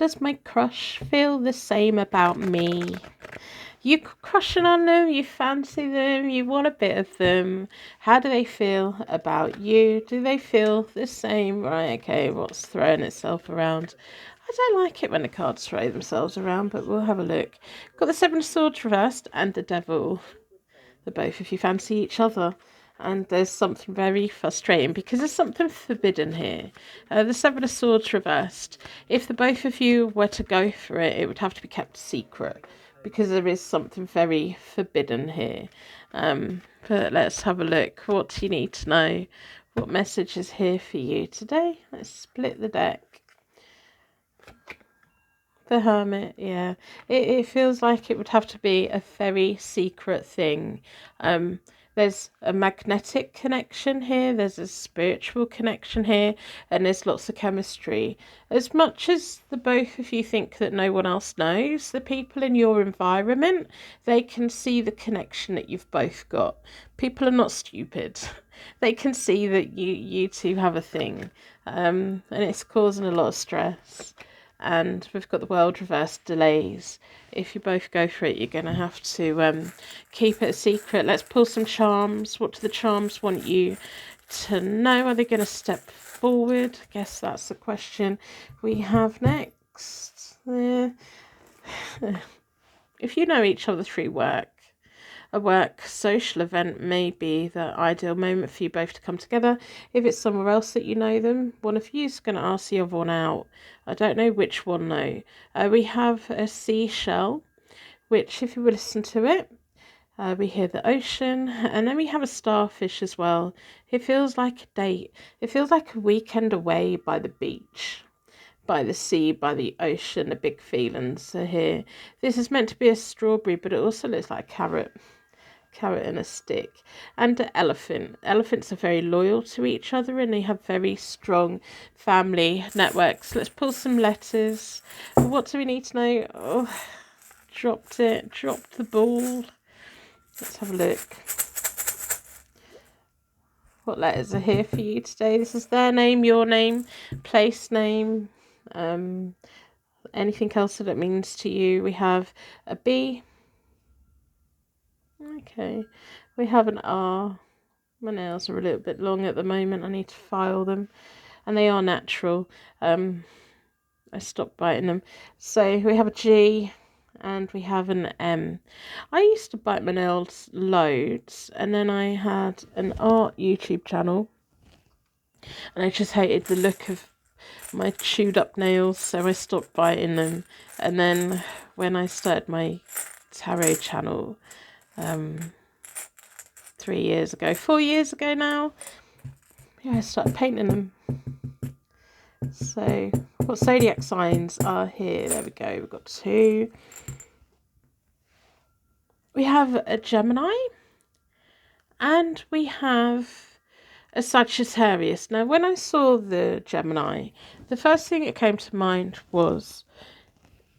does my crush feel the same about me? You crushing on them, you fancy them, you want a bit of them. How do they feel about you? Do they feel the same? Right, okay, what's throwing itself around? I don't like it when the cards throw themselves around, but we'll have a look. Got the Seven of Swords reversed and the Devil. The both of you fancy each other. And there's something very frustrating because there's something forbidden here. The Seven of Swords reversed. If the both of you were to go for it, it would have to be kept secret because there is something very forbidden here. But let's have a look. What do you need to know? What message is here for you today? Let's split the deck. The Hermit, yeah. It feels like it would have to be a very secret thing. There's a magnetic connection here, there's a spiritual connection here, and there's lots of chemistry. As much as the both of you think that no one else knows, the people in your environment, they can see the connection that you've both got. People are not stupid. They can see that you two have a thing, and it's causing a lot of stress. And we've got the World reversed, delays. If you both go for it, you're going to have to keep it a secret. Let's pull some charms. What do the charms want you to know? Are they going to step forward? I guess that's the question we have next. If you know each other through work, a work social event may be the ideal moment for you both to come together. If it's somewhere else that you know them, one of you is going to ask the other one out. I don't know which one though. We have a seashell, which if you listen to it, we hear the ocean, and then we have a starfish as well. It feels like a date. It feels like a weekend away by the beach, by the sea, by the ocean. The big feelings are here. This is meant to be a strawberry, but it also looks like a carrot and a stick, and an elephant. Elephants are very loyal to each other and they have very strong family networks. Let's pull some letters. What do we need to know? Oh, dropped the ball. Let's have a look. What letters are here for you today? This is their name, your name, place name, anything else that it means to you. We have a B. Okay, we have an R. My nails are a little bit long at the moment. I need to file them, and they are natural. I stopped biting them. So we have a G, and we have an M. I used to bite my nails loads, and then I had an art YouTube channel, and I just hated the look of my chewed up nails, so I stopped biting them. And then when I started my tarot channel, 4 years ago now, yeah, I started painting them. So what zodiac signs are here? There we go, we've got 2. We have a Gemini and we have a Sagittarius. Now when I saw the Gemini, the first thing that came to mind was,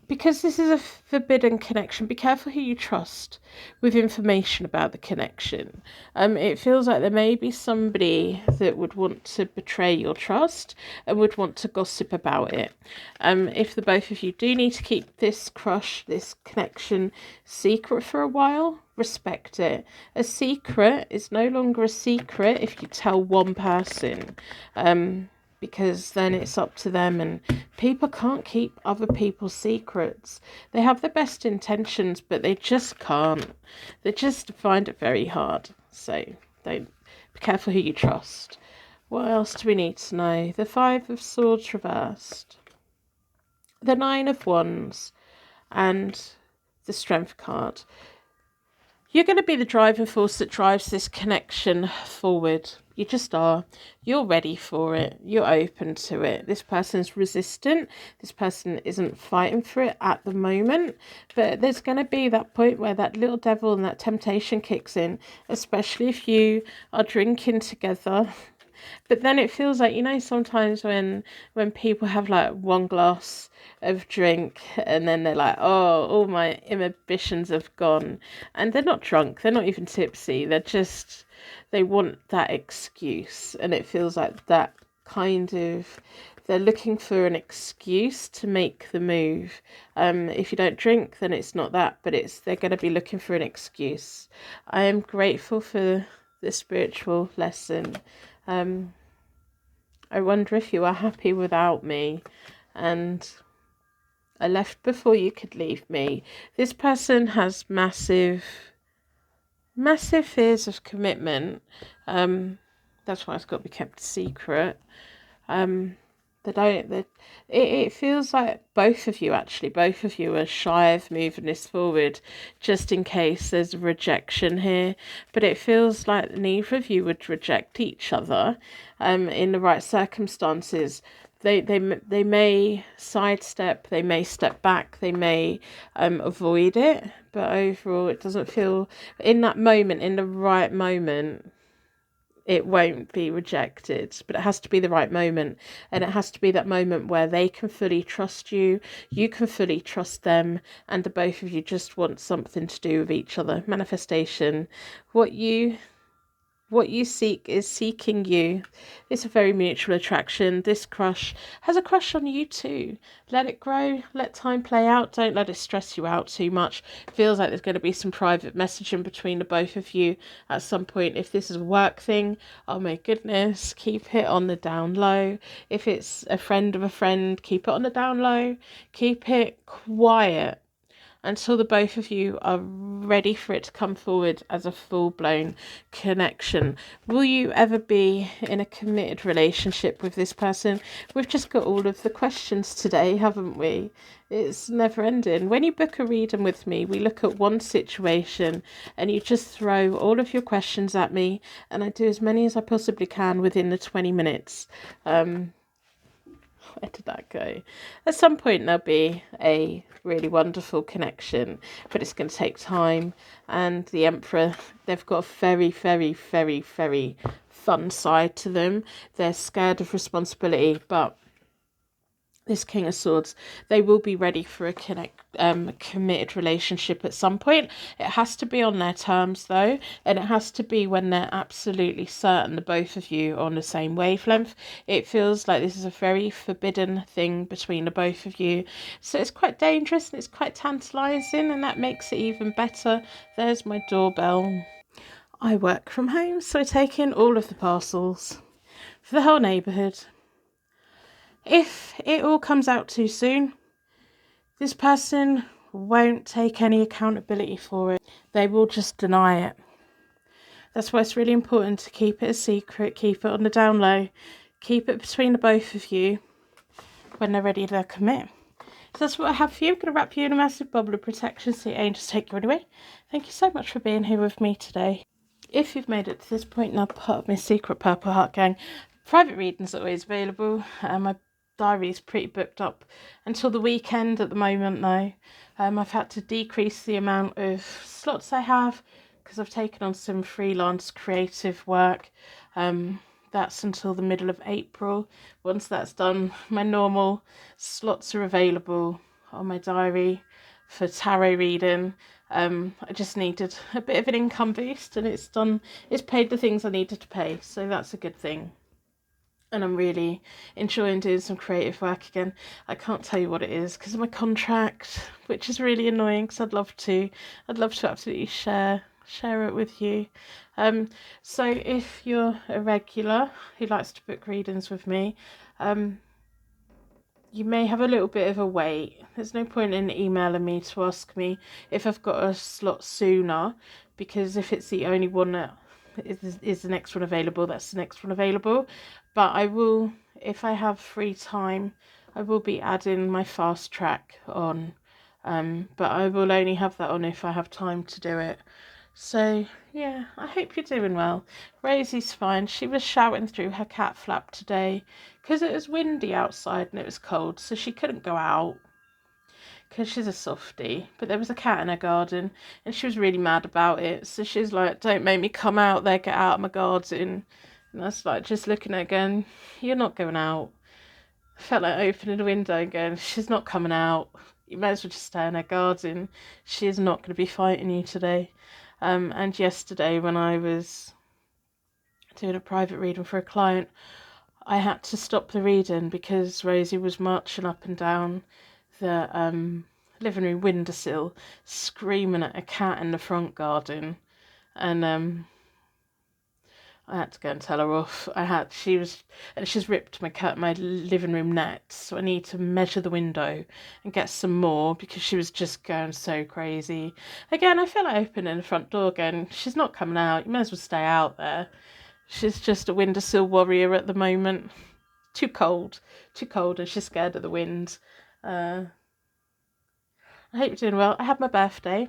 because this is a forbidden connection, be careful who you trust with information about the connection. It feels like there may be somebody that would want to betray your trust and would want to gossip about it. If the both of you do need to keep this crush, this connection secret for a while, respect it. A secret is no longer a secret if you tell one person. Because then it's up to them, and people can't keep other people's secrets. They have the best intentions, but they just can't. They just find it very hard. So don't, be careful who you trust. What else do we need to know? The 5 of Swords reversed, the 9 of Wands, and the Strength card. You're going to be the driving force that drives this connection forward. You just are. You're ready for it. You're open to it. This person's resistant. This person isn't fighting for it at the moment. But there's going to be that point where that little devil and that temptation kicks in, especially if you are drinking together. But then it feels like, sometimes when people have like one glass of drink and then they're like, oh, all my inhibitions have gone. And they're not drunk. They're not even tipsy. They want that excuse. And it feels like that kind of They're looking for an excuse to make the move. If you don't drink, then it's not that, but they're going to be looking for an excuse. I am grateful for the spiritual lesson. I wonder if you are happy without me, and I left before you could leave me. This person has massive fears of commitment. That's why it's got to be kept secret. It feels like both of you are shy of moving this forward, just in case there's a rejection here. But it feels like neither of you would reject each other, in the right circumstances. They may sidestep, they may step back, they may avoid it, but overall it doesn't feel, in that moment, in the right moment, it won't be rejected. But it has to be the right moment, and it has to be that moment where they can fully trust you, you can fully trust them, and the both of you just want something to do with each other. Manifestation. What you seek is seeking you. It's a very mutual attraction. This crush has a crush on you too. Let it grow. Let time play out. Don't let it stress you out too much. Feels like there's going to be some private messaging between the both of you at some point. If this is a work thing, oh my goodness, keep it on the down low. If it's a friend of a friend, keep it on the down low. Keep it quiet until the both of you are ready for it to come forward as a full-blown connection. Will you ever be in a committed relationship with this person? We've just got all of the questions today, haven't we? It's never ending. When you book a reading with me, we look at one situation and you just throw all of your questions at me, and I do as many as I possibly can within the 20 minutes. Where did that go? At some point there'll be a really wonderful connection, but it's going to take time. And the Emperor, they've got a very, very, very, very fun side to them. They're scared of responsibility, but this King of Swords, they will be ready for a committed relationship at some point. It has to be on their terms though, and it has to be when they're absolutely certain the both of you are on the same wavelength. It feels like this is a very forbidden thing between the both of you, so it's quite dangerous and it's quite tantalizing, and that makes it even better. There's my doorbell. I work from home, so I take in all of the parcels for the whole neighbourhood. If it all comes out too soon, this person won't take any accountability for it. They will just deny it. That's why it's really important to keep it a secret, keep it on the down low, keep it between the both of you. When they're ready, they'll commit. So that's what I have for you. I'm going to wrap you in a massive bubble of protection so your angels take you anyway. Thank you so much for being here with me today. If you've made it to this point, now part of my secret Purple Heart Gang, private readings are always available. My diary is pretty booked up until the weekend at the moment though. I've had to decrease the amount of slots I have because I've taken on some freelance creative work. That's until the middle of April. Once that's done, my normal slots are available on my diary for tarot reading. I just needed a bit of an income boost, and it's paid the things I needed to pay, so that's a good thing. And I'm really enjoying doing some creative work again. I can't tell you what it is because of my contract, which is really annoying because I'd love to absolutely share it with you. So if you're a regular who likes to book readings with me, you may have a little bit of a wait. There's no point in emailing me to ask me if I've got a slot sooner, because if it's the only one that is the next one available, that's the next one available. But I will, if I have free time, I will be adding my fast track on. But I will only have that on if I have time to do it. So yeah, I hope you're doing well. Rosie's fine. She was shouting through her cat flap today because it was windy outside and it was cold, so she couldn't go out because she's a softie. But there was a cat in her garden and she was really mad about it, so she's like, don't make me come out there, get out of my garden. And that's like just looking at her going, you're not going out. I felt like opening the window and going, she's not coming out. You may as well just stay in her garden. She is not going to be fighting you today. And yesterday when I was doing a private reading for a client, I had to stop the reading because Rosie was marching up and down the living room windowsill, screaming at a cat in the front garden, and I had to go and tell her off. She's ripped my living room net, so I need to measure the window and get some more because she was just going so crazy. Again, I feel like opening the front door again. She's not coming out. You may as well stay out there. She's just a windowsill warrior at the moment. Too cold, and she's scared of the wind. I hope you're doing well. I had a birthday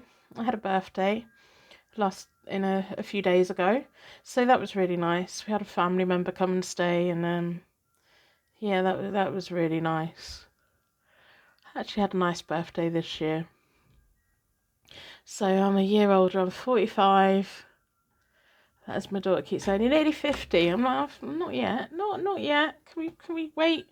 a few days ago, so that was really nice. We had a family member come and stay, and yeah, that was really nice. I actually had a nice birthday this year. So I'm a year older. I'm 45. As my daughter keeps saying, you're nearly 50. I'm like, not yet. Not yet. Can we wait?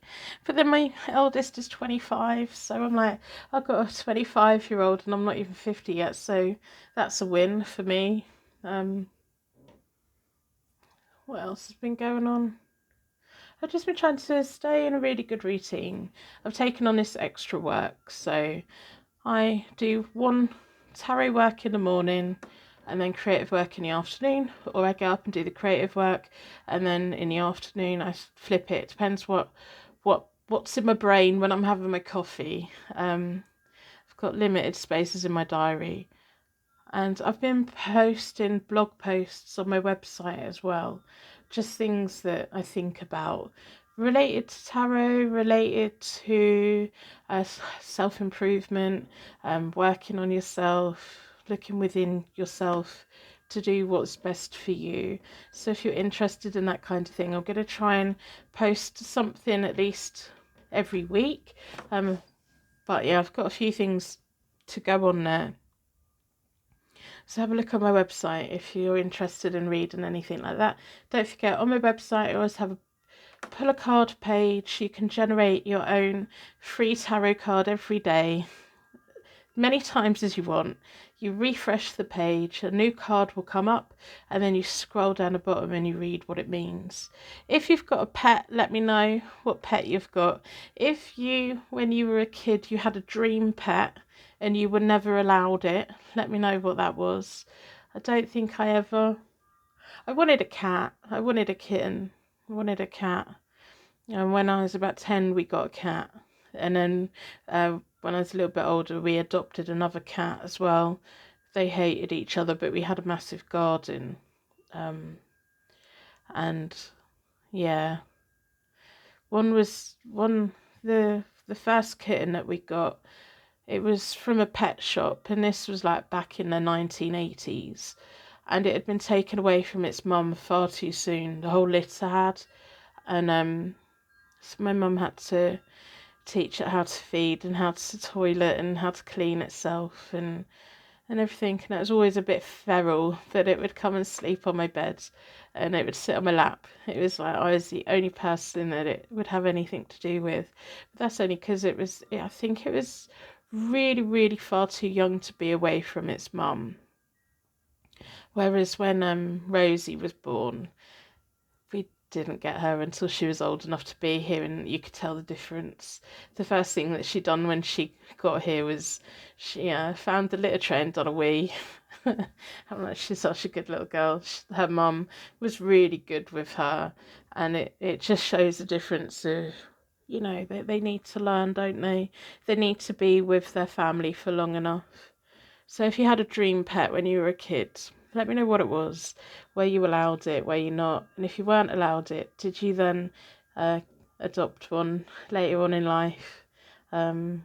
But then my eldest is 25, so I'm like, I've got a 25-year-old and I'm not even 50 yet, so that's a win for me. What else has been going on? I've just been trying to stay in a really good routine. I've taken on this extra work, so I do one tarot work in the morning and then creative work in the afternoon, or I get up and do the creative work and then in the afternoon I flip it. It depends what's in my brain when I'm having my coffee. I've got limited spaces in my diary, and I've been posting blog posts on my website as well, just things that I think about related to tarot, related to self-improvement, working on yourself, looking within yourself to do what's best for you. So if you're interested in that kind of thing, I'm going to try and post something at least every week. But yeah, I've got a few things to go on there. So have a look on my website if you're interested in reading anything like that. Don't forget, on my website I always have a pull a card page. You can generate your own free tarot card every day, many times as you want. You refresh the page, a new card will come up, and then you scroll down the bottom and you read what it means. If you've got a pet, let me know what pet you've got. If when you were a kid, you had a dream pet and you were never allowed it, let me know what that was. I don't think I wanted a cat. I wanted a kitten. I wanted a cat. And when I was about 10, we got a cat. And then when I was a little bit older, we adopted another cat as well. They hated each other, but we had a massive garden. And yeah, the first kitten that we got, it was from a pet shop, and this was like back in the 1980s, and it had been taken away from its mum far too soon. The whole litter had, and so my mum had to teach it how to feed and how to toilet and how to clean itself and everything. And it was always a bit feral, but it would come and sleep on my bed and it would sit on my lap. It was like I was the only person that it would have anything to do with. But that's only because I think it was really, really far too young to be away from its mum. Whereas when Rosie was born, we didn't get her until she was old enough to be here, and you could tell the difference. The first thing that she done when she got here was she found the litter tray and done a wee. I'm like, she's such a good little girl. Her mum was really good with her, and it just shows the difference of, they need to learn, don't they? They need to be with their family for long enough. So if you had a dream pet when you were a kid, let me know what it was, where you allowed it, where you're not. And if you weren't allowed it, did you then adopt one later on in life? I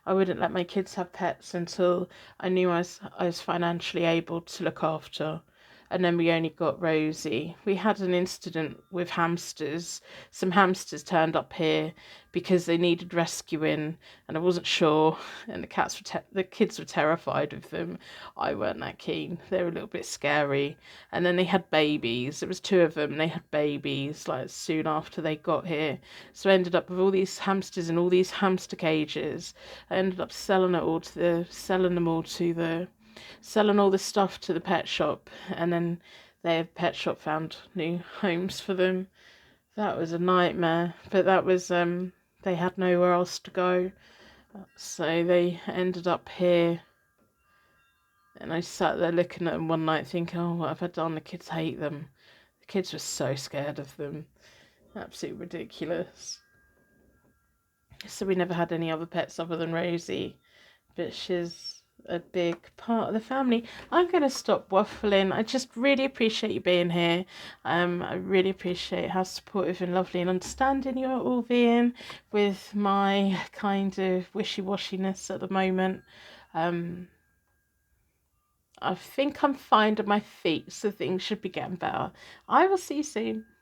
wouldn't let my kids have pets until I knew I was financially able to look after. And then we only got Rosie. We had an incident with hamsters. Some hamsters turned up here because they needed rescuing, and I wasn't sure. And the kids were terrified of them. I weren't that keen. They were a little bit scary. And then they had babies. There was two of them. They had babies like soon after they got here. So I ended up with all these hamsters in all these hamster cages. I ended up selling all the stuff to the pet shop, and then their pet shop found new homes for them. That was a nightmare. But that was they had nowhere else to go, so they ended up here. And I sat there looking at them one night thinking, oh, what have I done? The kids hate them. The kids were so scared of them. Absolutely ridiculous. So we never had any other pets other than Rosie. But she's a big part of the family. I'm going to stop waffling. I just really appreciate you being here. I really appreciate how supportive and lovely and understanding you're all being with my kind of wishy-washiness at the moment. I think I'm finding my feet, so things should be getting better. I will see you soon.